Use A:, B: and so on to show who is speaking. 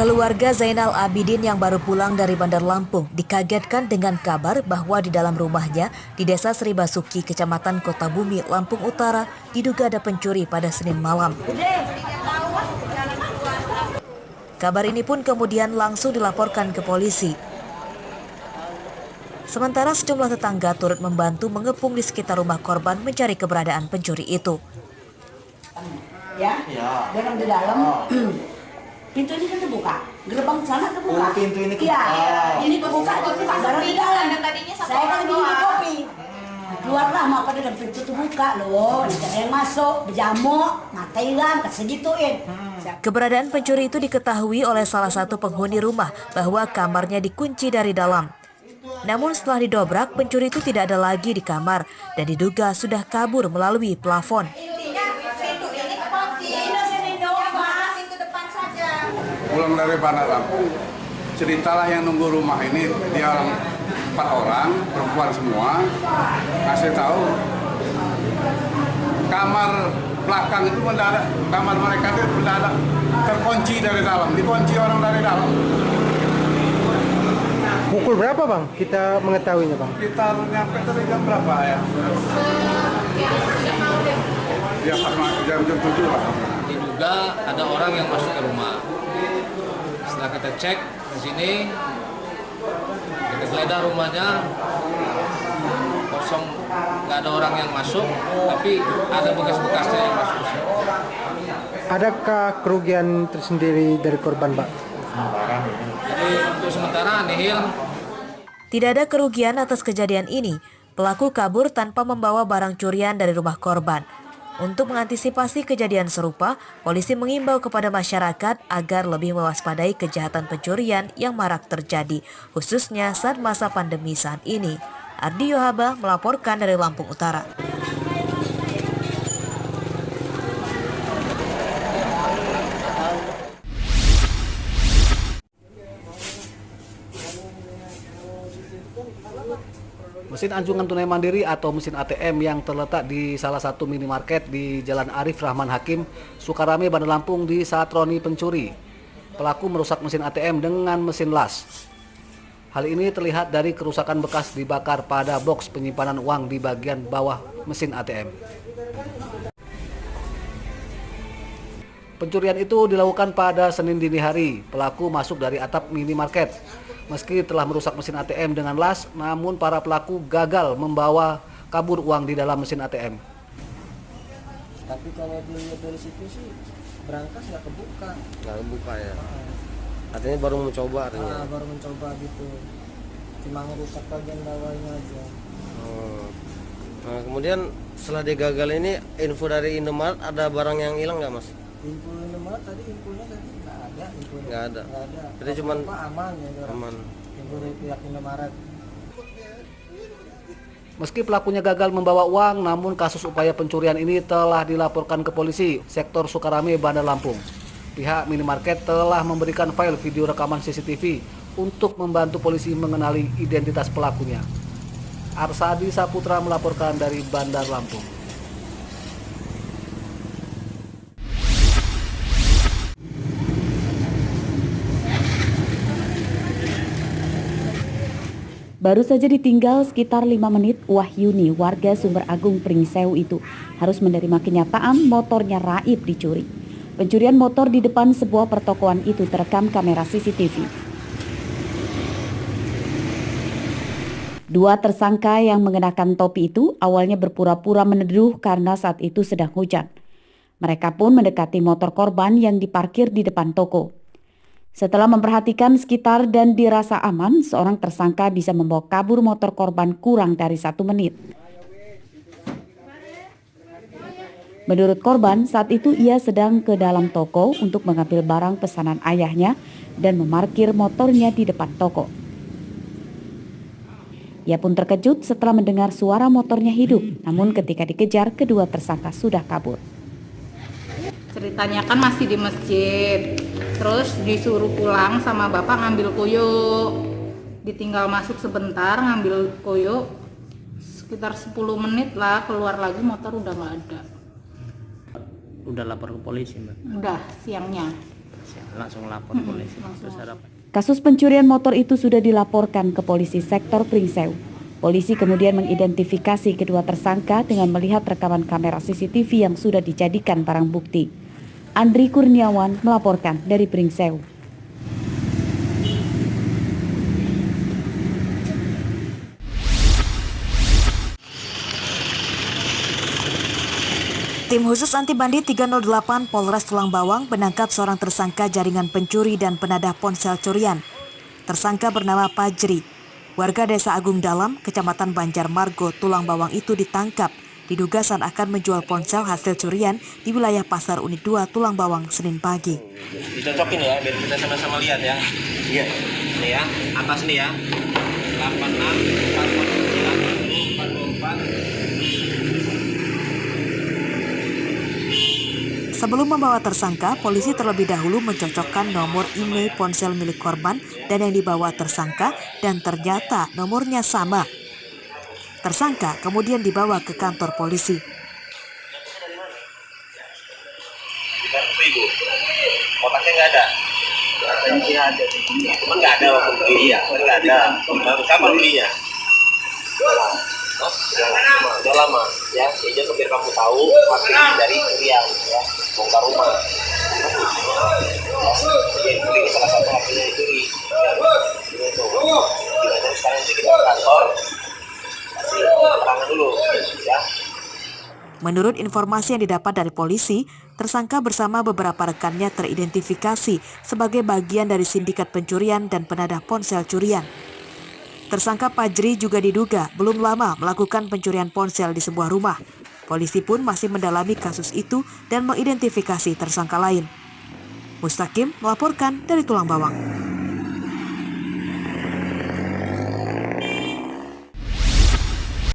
A: Keluarga Zainal Abidin yang baru pulang dari Bandar Lampung dikagetkan dengan kabar bahwa di dalam rumahnya di Desa Sri Basuki, Kecamatan Kota Bumi, Lampung Utara, diduga ada pencuri pada Senin malam. Kabar ini pun kemudian langsung dilaporkan ke polisi. Sementara sejumlah tetangga turut membantu mengepung di sekitar rumah korban mencari keberadaan pencuri itu.
B: Di dalam. Pintu ini kan terbuka, gerbang sana terbuka.
C: Pintu ini
B: kebuka. Iya, ini kebuka, baru di dalam. Saya kan lagi minum kopi. Keluarlah, mau pada dalam pintu terbuka loh. Ada yang masuk, berjamuk, matiin, kesegituin.
A: Keberadaan pencuri itu diketahui oleh salah satu penghuni rumah bahwa kamarnya dikunci dari dalam. Namun setelah didobrak, pencuri itu tidak ada lagi di kamar dan diduga sudah kabur melalui plafon.
D: Pulang dari Bandar Lampung, ceritalah yang nunggu rumah ini, dia 4 orang, perempuan semua, kasih tahu kamar belakang itu mendadak, kamar mereka itu mendadak terkunci dari dalam, dikunci orang dari dalam.
C: Pukul berapa bang? Kita mengetahuinya bang?
D: Kita nyampe tadi jam berapa ya? Ya jam 7 lah.
E: Diduga ada orang yang masuk ke rumah. Setelah kita cek di sini, kita geledah rumahnya kosong, nggak ada orang yang masuk, tapi ada bekas-bekasnya yang masuk.
C: Adakah kerugian tersendiri dari korban pak?
E: Jadi untuk sementara nihil.
A: Tidak ada kerugian atas kejadian ini. Pelaku kabur tanpa membawa barang curian dari rumah korban. Untuk mengantisipasi kejadian serupa, polisi mengimbau kepada masyarakat agar lebih mewaspadai kejahatan pencurian yang marak terjadi, khususnya saat masa pandemi saat ini. Ardi Yohaba melaporkan dari Lampung Utara.
F: Mesin anjungan tunai mandiri atau mesin ATM yang terletak di salah satu minimarket di Jalan Arif Rahman Hakim, Sukarame, Bandar Lampung disatroni pencuri. Pelaku merusak mesin ATM dengan mesin las. Hal ini terlihat dari kerusakan bekas dibakar pada box penyimpanan uang di bagian bawah mesin ATM. Pencurian itu dilakukan pada Senin dini hari. Pelaku masuk dari atap minimarket. Meski telah merusak mesin ATM dengan las, namun para pelaku gagal membawa kabur uang di dalam mesin ATM.
G: Tapi kalau dilihat dari situ sih berangkas nggak kebuka.
H: Nggak kebuka ya. Artinya baru mencoba artinya.
G: Baru mencoba gitu. Cuma ngerusak bagian bawahnya aja.
H: Nah, kemudian setelah digagal ini, info dari Indomaret ada barang yang hilang nggak mas?
G: Info Indomaret tadi infonya tadi nggak ada.
H: Nggak ada.
G: Jadi
H: cuma
G: aman ya.
H: Aman.
G: Info dari pihak Indomaret.
F: Meski pelakunya gagal membawa uang, namun kasus upaya pencurian ini telah dilaporkan ke polisi sektor Sukarame, Bandar Lampung. Pihak minimarket telah memberikan file video rekaman CCTV untuk membantu polisi mengenali identitas pelakunya. Arsadi Saputra melaporkan dari Bandar Lampung.
I: Baru saja ditinggal sekitar 5 menit, Wahyuni, warga Sumber Agung Pringsewu itu harus menerima kenyataan motornya raib dicuri. Pencurian motor di depan sebuah pertokoan itu terekam kamera CCTV. Dua tersangka yang mengenakan topi itu awalnya berpura-pura meneduh karena saat itu sedang hujan. Mereka pun mendekati motor korban yang diparkir di depan toko. Setelah memperhatikan sekitar dan dirasa aman, seorang tersangka bisa membawa kabur motor korban kurang dari 1 menit. Menurut korban, saat itu ia sedang ke dalam toko untuk mengambil barang pesanan ayahnya dan memarkir motornya di depan toko. Ia pun terkejut setelah mendengar suara motornya hidup, namun ketika dikejar, kedua tersangka sudah kabur.
J: Ceritanya kan masih di masjid, terus disuruh pulang sama bapak ngambil kuyuk. Ditinggal masuk sebentar ngambil kuyuk, sekitar 10 menit lah keluar lagi motor udah nggak ada.
G: Udah lapor ke polisi mbak?
J: Udah siangnya.
G: langsung lapor polisi. Terus ada
I: Kasus pencurian motor itu sudah dilaporkan ke polisi sektor Pringsewu. Polisi kemudian mengidentifikasi kedua tersangka dengan melihat rekaman kamera CCTV yang sudah dijadikan barang bukti. Andri Kurniawan melaporkan dari Pringsewu.
A: Tim khusus anti bandit 308 Polres Tulang Bawang menangkap seorang tersangka jaringan pencuri dan penadah ponsel curian. Tersangka bernama Pajri, warga Desa Agung Dalam, Kecamatan Banjarmargo, Tulang Bawang itu ditangkap. Diduga saat akan menjual ponsel hasil curian di wilayah Pasar Unit 2, Tulang Bawang, Senin pagi.
H: Dicocokin ya, biar kita sama-sama lihat ya. Iya. Ini ya, atas nih ya. 86 449 424.
A: Sebelum membawa tersangka, polisi terlebih dahulu mencocokkan nomor IMEI ponsel milik korban dan yang dibawa tersangka dan ternyata nomornya sama. Tersangka kemudian dibawa ke kantor polisi.
H: Kotaknya nggak ada. Cuman nggak ada waktu beli. Iya, nggak ada. Kapan belinya? Udah lama ya, jadi biar kamu tahu pasti dari curian ya, bongkar rumah. Jadi ini salah satu hasilnya curi. Itu. Sekarang kita ke kantor, kasih keterangan dulu ya.
A: Menurut informasi yang didapat dari polisi, tersangka bersama beberapa rekannya teridentifikasi sebagai bagian dari sindikat pencurian dan penadah ponsel curian. Tersangka Pajri juga diduga belum lama melakukan pencurian ponsel di sebuah rumah. Polisi pun masih mendalami kasus itu dan mengidentifikasi tersangka lain. Mustaqim melaporkan dari Tulang Bawang.